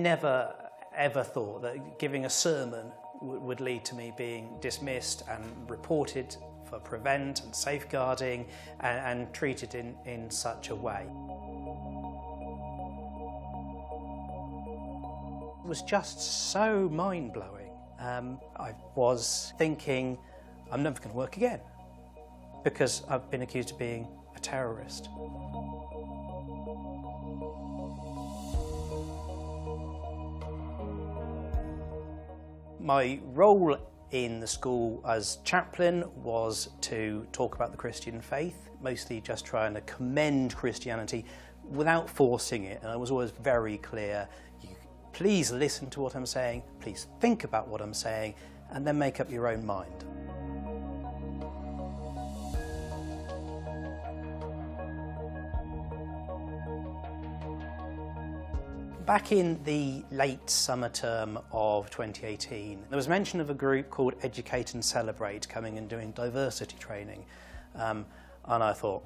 never ever thought that giving a sermon would lead to me being dismissed and reported for prevent and safeguarding and treated in such a way. It was just so mind-blowing. I was thinking, I'm never going to work again because I've been accused of being a terrorist. My role in the school as chaplain was to talk about the Christian faith, mostly just trying to commend Christianity without forcing it. And I was always very clear, please listen to what I'm saying, please think about what I'm saying, and then make up your own mind. Back in the late summer term of 2018, there was mention of a group called Educate and Celebrate coming and doing diversity training. And I thought,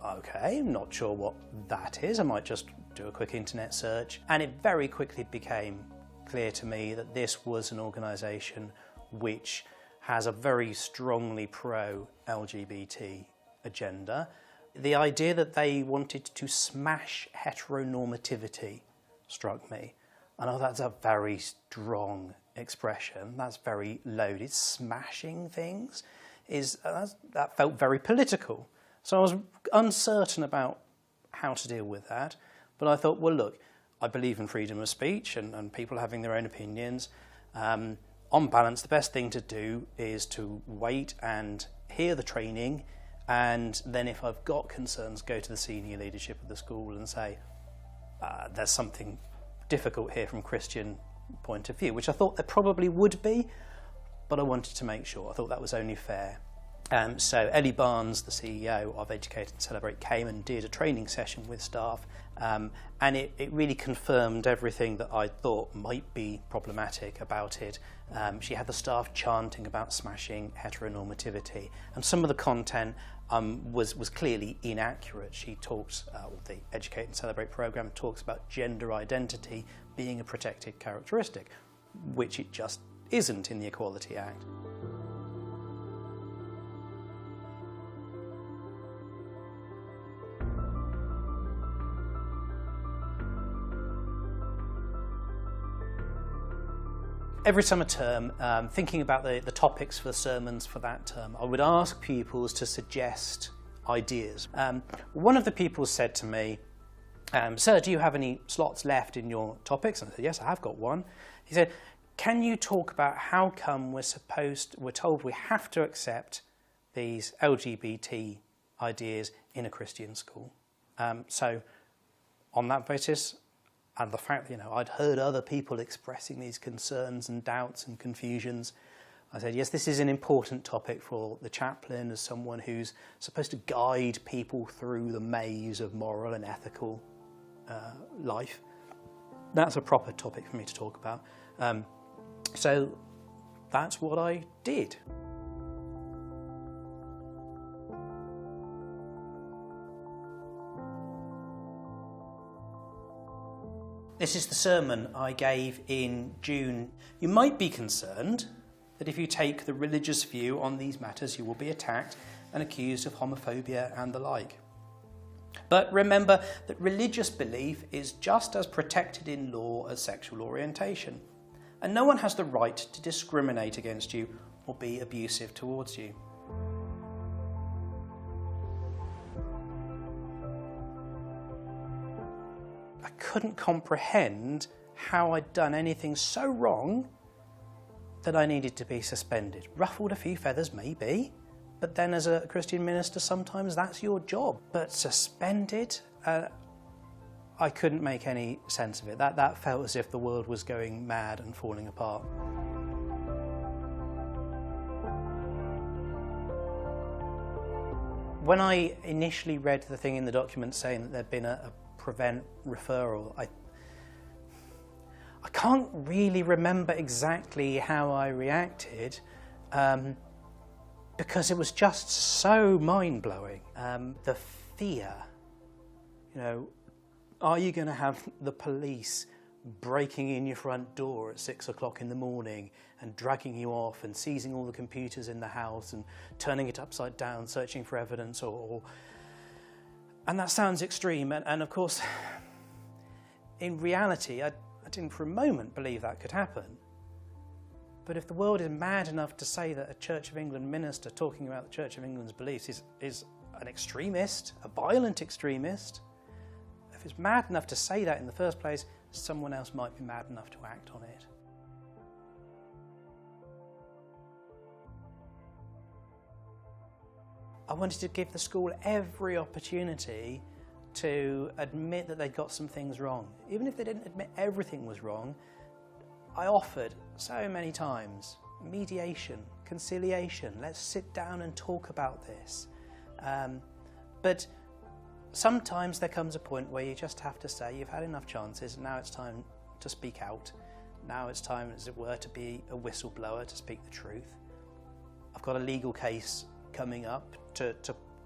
okay, I'm not sure what that is. I might just do a quick internet search. And it very quickly became clear to me that this was an organisation which has a very strongly pro-LGBT agenda. The idea that they wanted to smash heteronormativity struck me. I know that's a very strong expression, that's very loaded. Smashing things, that felt very political. So I was uncertain about how to deal with that, but I thought, well look, I believe in freedom of speech and people having their own opinions. On balance, the best thing to do is to wait and hear the training, and then if I've got concerns, go to the senior leadership of the school and say, there's something difficult here from a Christian point of view, which I thought there probably would be, but I wanted to make sure. I thought that was only fair. So Ellie Barnes, the CEO of Educate and Celebrate, came and did a training session with staff, and it really confirmed everything that I thought might be problematic about it. She had the staff chanting about smashing heteronormativity, and some of the content was clearly inaccurate. She talks, the Educate and Celebrate programme talks about gender identity being a protected characteristic, which it just isn't in the Equality Act. Every summer term, thinking about the topics for the sermons for that term, I would ask pupils to suggest ideas. One of the pupils said to me, "Sir, do you have any slots left in your topics?" And I said, "Yes, I have got one." He said, "Can you talk about how come we're told we have to accept these LGBT ideas in a Christian school?" So on that basis, and the fact that, I'd heard other people expressing these concerns and doubts and confusions, I said, yes, this is an important topic for the chaplain as someone who's supposed to guide people through the maze of moral and ethical life. That's a proper topic for me to talk about. So that's what I did. This is the sermon I gave in June. You might be concerned that if you take the religious view on these matters, you will be attacked and accused of homophobia and the like. But remember that religious belief is just as protected in law as sexual orientation, and no one has the right to discriminate against you or be abusive towards you. I couldn't comprehend how I'd done anything so wrong that I needed to be suspended. Ruffled a few feathers, maybe, but then as a Christian minister, sometimes that's your job. But suspended, I couldn't make any sense of it. That felt as if the world was going mad and falling apart. When I initially read the thing in the document saying that there'd been a prevent referral, I can't really remember exactly how I reacted because it was just so mind-blowing. The fear, are you going to have the police breaking in your front door at 6 o'clock in the morning and dragging you off and seizing all the computers in the house and turning it upside down, searching for evidence, and that sounds extreme. And of course, in reality, I didn't for a moment believe that could happen. But if the world is mad enough to say that a Church of England minister talking about the Church of England's beliefs is an extremist, a violent extremist, if it's mad enough to say that in the first place, someone else might be mad enough to act on it. I wanted to give the school every opportunity to admit that they'd got some things wrong. Even if they didn't admit everything was wrong, I offered so many times mediation, conciliation, let's sit down and talk about this. But sometimes there comes a point where you just have to say you've had enough chances, now it's time to speak out. Now it's time, as it were, to be a whistleblower, to speak the truth. I've got a legal case coming up to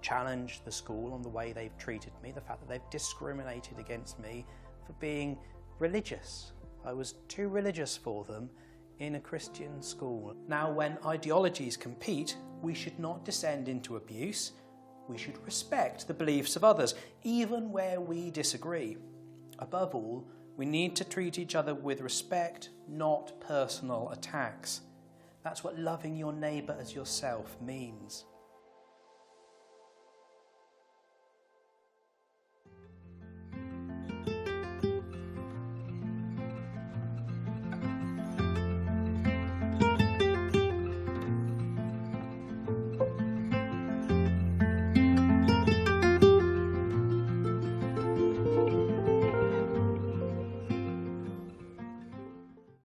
challenge the school on the way they've treated me, the fact that they've discriminated against me for being religious. I was too religious for them in a Christian school. Now, when ideologies compete, we should not descend into abuse. We should respect the beliefs of others, even where we disagree. Above all, we need to treat each other with respect, not personal attacks. That's what loving your neighbour as yourself means.